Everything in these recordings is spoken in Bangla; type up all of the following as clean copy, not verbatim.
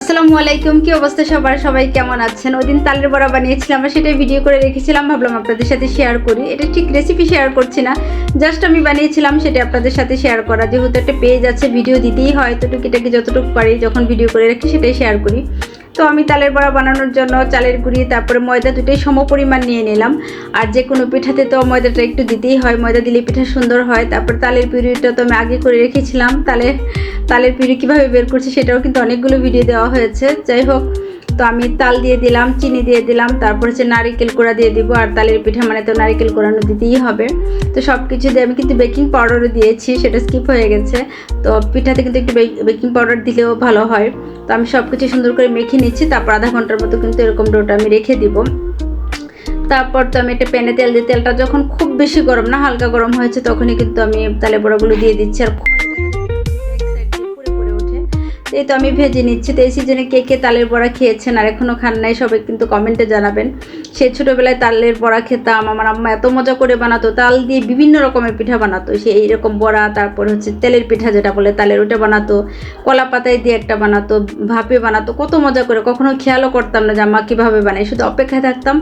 আসসালামু আলাইকুম। কি অবস্থা সবার? সবাই কেমন আছেন? ওই দিন তালের বড়া বানিয়েছিলাম, আমরা সেটাই ভিডিও করে রেখেছিলাম, ভাবলাম আপনাদের সাথে শেয়ার করি। এটা ঠিক রেসিপি শেয়ার করছি না, জাস্ট আমি বানিয়েছিলাম সেটা আপনাদের সাথে শেয়ার করা। যেহেতু একটা পেজ আছে, ভিডিও দিতেই হয়, তো টুকিটাকি যতটুকু পারি যখন ভিডিও করে রাখি সেটাই শেয়ার করি। তো আমি তালের বড়া বানানোর জন্য চালের গুঁড়ি তারপরে ময়দা দুটোই সম পরিমাণ নিয়ে নিলাম। আর যে কোনো পিঠাতে তো ময়দাটা একটু দিতেই হয়, ময়দা দিলে পিঠা সুন্দর হয়। তারপর তালের পিউরিটা তো আমি আগে করে রেখেছিলাম। তালের পিউরি কীভাবে বের করছি সেটাও কিন্তু অনেকগুলো ভিডিও দেওয়া হয়েছে। যাই হোক, তো আমি তাল দিয়ে দিলাম, চিনি দিয়ে দিলাম, তারপর হচ্ছে নারিকেল কোড়া দিয়ে দিব। আর তালের পিঠা মানে তো নারিকেল কোড়ানো দিতেই হবে। তো সব কিছু দিয়ে আমি কিন্তু বেকিং পাউডারও দিয়েছি, সেটা স্কিপ হয়ে গেছে। তো পিঠাতে কিন্তু একটু বেকিং পাউডার দিলেও ভালো হয়। তো আমি সব কিছু সুন্দর করে মেখে নিচ্ছি। তারপর আধা ঘন্টার মতো কিন্তু এরকম ডোটা আমি রেখে দিব। তারপর তো আমি একটা প্যানে তেল দিয়ে, তেলটা যখন খুব বেশি গরম না, হালকা গরম হয়েছে, তখনই কিন্তু আমি তালের বড়াগুলো দিয়ে দিচ্ছি। আর এই তো আমি ভেজে নিচ্ছি। তো এই সিজনে কে কে তালের বড়া খেয়েছেন আর এখনও খান নাই, সবাই কিন্তু কমেন্টে জানাবেন। সেই ছোটোবেলায় তালের বড়া খেতাম, আমার আম্মা এত মজা করে বানাতো, তাল দিয়ে বিভিন্ন রকমের পিঠা বানাতো। সে এইরকম বড়া, তারপর হচ্ছে তেলের পিঠা যেটা বলে তালের, ওটা বানাতো, কলা পাতায় দিয়ে একটা বানাতো, ভাপে বানাতো, কত মজা করে। কখনো খেয়ালও করতাম না যে আম্মা কীভাবে বানায়, শুধু অপেক্ষায় থাকতাম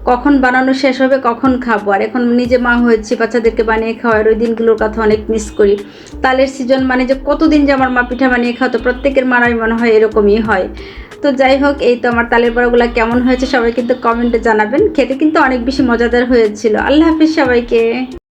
কখন বানানো শেষ হবে, কখন খাবো। আর এখন নিজে মা হয়েছি, বাচ্চাদেরকে বানিয়ে খাওয়ার ওই দিনগুলোর কথা অনেক মিস করি। তালের সিজন মানে যে কতদিন যে আমার মা পিঠা বানিয়ে খাওয়াতো, প্রত্যেকের মারাই মনে হয় এরকমই হয়। তো যাই হোক, এই তো আমার তালের বড়াগুলো কেমন হয়েছে সবাই কিন্তু কমেন্টে জানাবেন। খেতে কিন্তু অনেক বেশি মজাদার হয়েছিল। আল্লাহ হাফিজ সবাইকে।